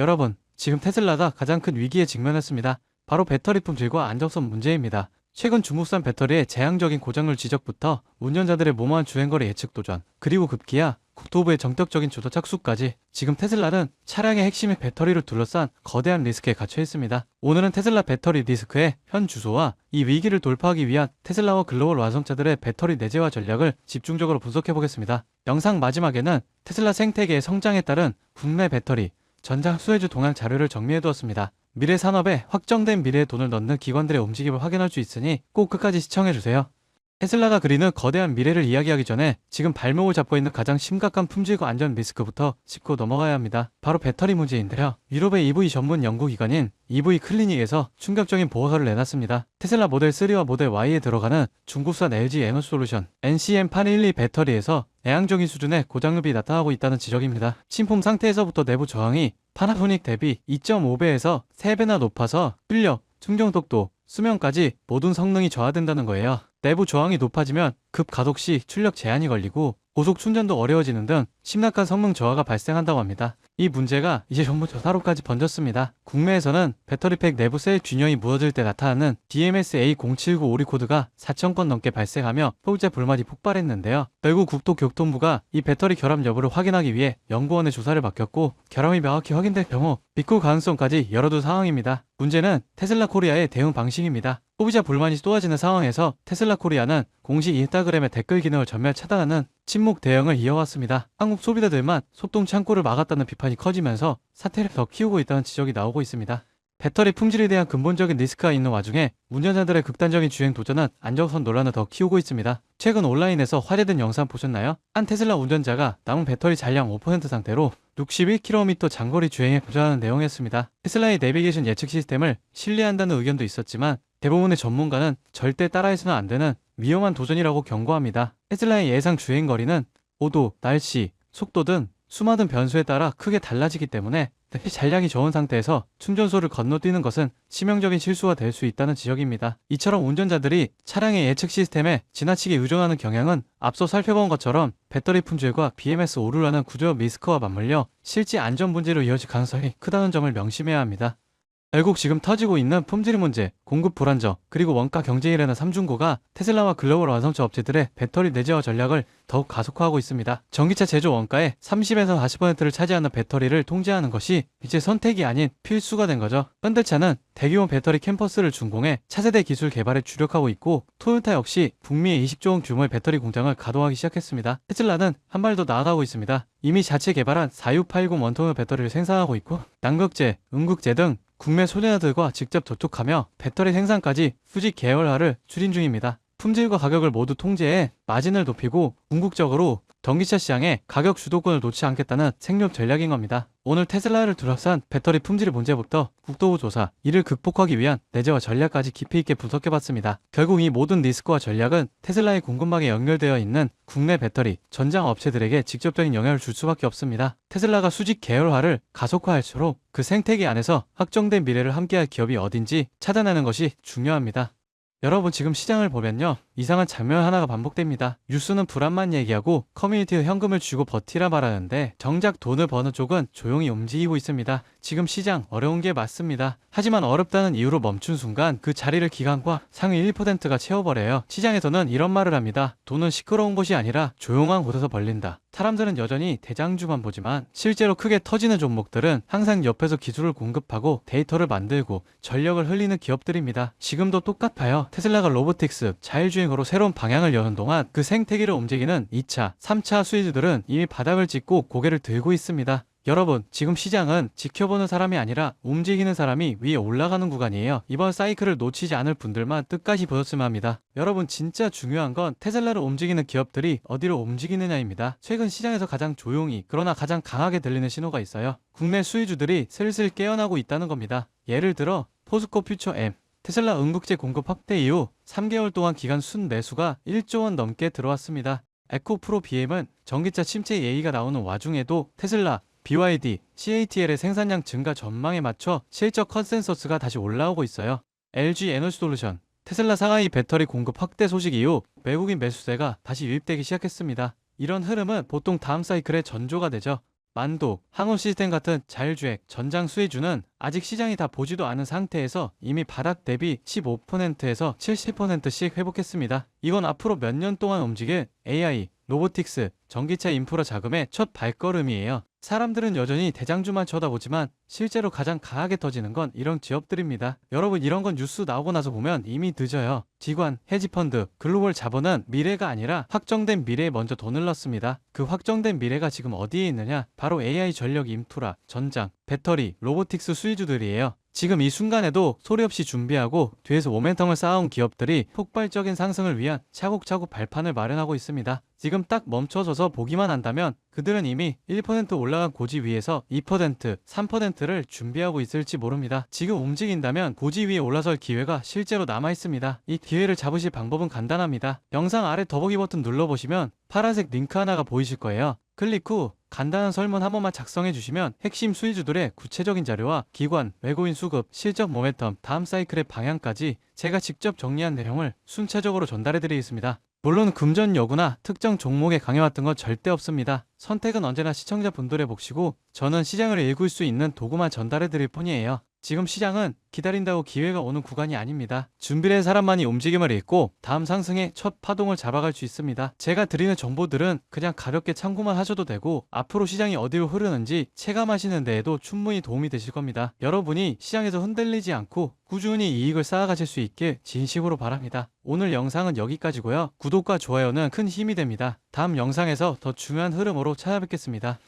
여러분, 지금 테슬라가 가장 큰 위기에 직면했습니다. 바로 배터리 품질과 안정성 문제입니다. 최근 중국산 배터리의 재앙적인 고장률 지적부터 운전자들의 무모한 주행거리 예측 도전, 그리고 급기야 국토부의 정격적인 주도 착수까지 지금 테슬라는 차량의 핵심의 배터리를 둘러싼 거대한 리스크에 갇혀 있습니다. 오늘은 테슬라 배터리 리스크의 현 주소와 이 위기를 돌파하기 위한 테슬라와 글로벌 완성차들의 배터리 내재화 전략을 집중적으로 분석해 보겠습니다. 영상 마지막에는 테슬라 생태계의 성장에 따른 국내 배터리, 전장 수혜주 동향 자료를 정리해 두었습니다. 미래 산업에 확정된 미래의 돈을 넣는 기관들의 움직임을 확인할 수 있으니 꼭 끝까지 시청해 주세요. 테슬라가 그리는 거대한 미래를 이야기하기 전에 지금 발목을 잡고 있는 가장 심각한 품질과 안전 리스크부터 짚고 넘어가야 합니다. 바로 배터리 문제인데요. 유럽의 EV 전문 연구기관인 EV 클리닉에서 충격적인 보고서를 내놨습니다. 테슬라 모델 3와 모델 Y에 들어가는 중국산 LG 에너솔루션 NCM812 배터리에서 애양적인 수준의 고장률이 나타나고 있다는 지적입니다. 신품 상태에서부터 내부 저항이 파나소닉 대비 2.5배에서 3배나 높아서 출력, 충전 속도, 수명까지 모든 성능이 저하된다는 거예요. 내부 저항이 높아지면 급가속 시 출력 제한이 걸리고 고속 충전도 어려워지는 등 심각한 성능 저하가 발생한다고 합니다. 이 문제가 이제 전부 저사로까지 번졌습니다. 국내에서는 배터리팩 내부 셀 균형이 무너질 때 나타나는 DMS-A079 오류 코드가 4,000건 넘게 발생하며 소비자 불만이 폭발했는데요. 결국 국토교통부가 이 배터리 결함 여부를 확인하기 위해 연구원에 조사를 맡겼고 결함이 명확히 확인될 경우 비꿀 가능성까지 열어둔 상황입니다. 문제는 테슬라 코리아의 대응 방식입니다. 소비자 불만이 쏟아지는 상황에서 테슬라 코리아는 공식 인스타그램의 댓글 기능을 전면 차단하는 침묵 대응을 이어왔습니다. 한국 소비자들만 소통 창구를 막았다는 비판이 커지면서 사태를 더 키우고 있다는 지적이 나오고 있습니다. 배터리 품질에 대한 근본적인 리스크가 있는 와중에 운전자들의 극단적인 주행 도전은 안정성 논란을 더 키우고 있습니다. 최근 온라인에서 화제된 영상 보셨나요? 한 테슬라 운전자가 남은 배터리 잔량 5% 상태로 61km 장거리 주행에 도전하는 내용이었습니다. 테슬라의 내비게이션 예측 시스템을 신뢰한다는 의견도 있었지만 대부분의 전문가는 절대 따라해서는 안 되는 위험한 도전이라고 경고합니다. 테슬라의 예상 주행거리는 고도, 날씨, 속도 등 수많은 변수에 따라 크게 달라지기 때문에 잔량이 적은 상태에서 충전소를 건너뛰는 것은 치명적인 실수가 될 수 있다는 지적입니다. 이처럼 운전자들이 차량의 예측 시스템에 지나치게 의존하는 경향은 앞서 살펴본 것처럼 배터리 품질과 BMS 오류라는 구조 리스크와 맞물려 실제 안전 문제로 이어질 가능성이 크다는 점을 명심해야 합니다. 결국 지금 터지고 있는 품질 문제, 공급 불안정, 그리고 원가 경쟁이라는 삼중고가 테슬라와 글로벌 완성차 업체들의 배터리 내재화 전략을 더욱 가속화하고 있습니다. 전기차 제조 원가의 30에서 40%를 차지하는 배터리를 통제하는 것이 이제 선택이 아닌 필수가 된 거죠. 현대차는 대규모 배터리 캠퍼스를 준공해 차세대 기술 개발에 주력하고 있고 토요타 역시 북미의 20조 원 규모의 배터리 공장을 가동하기 시작했습니다. 테슬라는 한 발 더 나아가고 있습니다. 이미 자체 개발한 4680 원통형 배터리를 생산하고 있고 남극재, 음극재 등 국내 소재나들과 직접 접촉하며 배터리 생산까지 수직 계열화를 추진 중입니다. 품질과 가격을 모두 통제해 마진을 높이고 궁극적으로 전기차 시장에 가격 주도권을 놓지 않겠다는 생존 전략인 겁니다. 오늘 테슬라를 둘러싼 배터리 품질 문제부터 국토부 조사, 이를 극복하기 위한 내재화 전략까지 깊이 있게 분석해봤습니다. 결국 이 모든 리스크와 전략은 테슬라의 공급망에 연결되어 있는 국내 배터리, 전장 업체들에게 직접적인 영향을 줄 수밖에 없습니다. 테슬라가 수직 계열화를 가속화할수록 그 생태계 안에서 확정된 미래를 함께할 기업이 어딘지 찾아내는 것이 중요합니다. 여러분 지금 시장을 보면요, 이상한 장면 하나가 반복됩니다. 뉴스는 불안만 얘기하고 커뮤니티에 현금을 주고 버티라 말하는데 정작 돈을 버는 쪽은 조용히 움직이고 있습니다. 지금 시장 어려운 게 맞습니다. 하지만 어렵다는 이유로 멈춘 순간 그 자리를 기관과 상위 1%가 채워버려요. 시장에서는 이런 말을 합니다. 돈은 시끄러운 곳이 아니라 조용한 곳에서 벌린다. 사람들은 여전히 대장주만 보지만 실제로 크게 터지는 종목들은 항상 옆에서 기술을 공급하고 데이터를 만들고 전력을 흘리는 기업들입니다. 지금도 똑같아요. 테슬라가 로보틱스, 자율주행으로 새로운 방향을 여는 동안 그 생태계를 움직이는 2차, 3차 수혜주들은 이미 바닥을 찍고 고개를 들고 있습니다. 여러분, 지금 시장은 지켜보는 사람이 아니라 움직이는 사람이 위에 올라가는 구간이에요. 이번 사이클을 놓치지 않을 분들만 끝까지 보셨으면 합니다. 여러분, 진짜 중요한 건 테슬라를 움직이는 기업들이 어디로 움직이느냐입니다. 최근 시장에서 가장 조용히 그러나 가장 강하게 들리는 신호가 있어요. 국내 수혜주들이 슬슬 깨어나고 있다는 겁니다. 예를 들어 포스코 퓨처 M, 테슬라 음극재 공급 확대 이후 3개월 동안 기간 순매수가 1조 원 넘게 들어왔습니다. 에코프로 BM은 전기차 침체 얘기가 나오는 와중에도 테슬라, BYD, CATL의 생산량 증가 전망에 맞춰 실적 컨센서스가 다시 올라오고 있어요. LG 에너지솔루션, 테슬라 상하이 배터리 공급 확대 소식 이후 외국인 매수세가 다시 유입되기 시작했습니다. 이런 흐름은 보통 다음 사이클의 전조가 되죠. 만독, 항원 시스템 같은 자율주행, 전장 수혜주는 아직 시장이 다 보지도 않은 상태에서 이미 바닥 대비 15%에서 70%씩 회복했습니다. 이건 앞으로 몇 년 동안 움직일 AI, 로보틱스, 전기차 인프라 자금의 첫 발걸음이에요. 사람들은 여전히 대장주만 쳐다보지만 실제로 가장 강하게 터지는 건 이런 기업들입니다. 여러분, 이런 건 뉴스 나오고 나서 보면 이미 늦어요. 기관, 헤지펀드, 글로벌 자본은 미래가 아니라 확정된 미래에 먼저 돈을 넣습니다. 그 확정된 미래가 지금 어디에 있느냐? 바로 AI 전력 인프라, 전장, 배터리, 로보틱스 수혜주들이에요. 지금 이 순간에도 소리 없이 준비하고 뒤에서 모멘텀을 쌓아온 기업들이 폭발적인 상승을 위한 차곡차곡 발판을 마련하고 있습니다. 지금 딱 멈춰서서 보기만 한다면 그들은 이미 1% 올라간 고지 위에서 2%, 3%를 준비하고 있을지 모릅니다. 지금 움직인다면 고지 위에 올라설 기회가 실제로 남아 있습니다. 이 기회를 잡으실 방법은 간단합니다. 영상 아래 더보기 버튼 눌러보시면 파란색 링크 하나가 보이실 거예요. 클릭 후 간단한 설문 한 번만 작성해 주시면 핵심 수혜주들의 구체적인 자료와 기관, 외국인 수급, 실적 모멘텀, 다음 사이클의 방향까지 제가 직접 정리한 내용을 순차적으로 전달해 드리겠습니다. 물론 금전 여부나 특정 종목에 강해왔던 건 절대 없습니다. 선택은 언제나 시청자분들의 몫이고 저는 시장을 읽을 수 있는 도구만 전달해 드릴 뿐이에요. 지금 시장은 기다린다고 기회가 오는 구간이 아닙니다. 준비를 한 사람만이 움직임을 읽고 다음 상승의 첫 파동을 잡아갈 수 있습니다. 제가 드리는 정보들은 그냥 가볍게 참고만 하셔도 되고 앞으로 시장이 어디로 흐르는지 체감하시는 데에도 충분히 도움이 되실 겁니다. 여러분이 시장에서 흔들리지 않고 꾸준히 이익을 쌓아가실 수 있길 진심으로 바랍니다. 오늘 영상은 여기까지고요. 구독과 좋아요는 큰 힘이 됩니다. 다음 영상에서 더 중요한 흐름으로 찾아뵙겠습니다.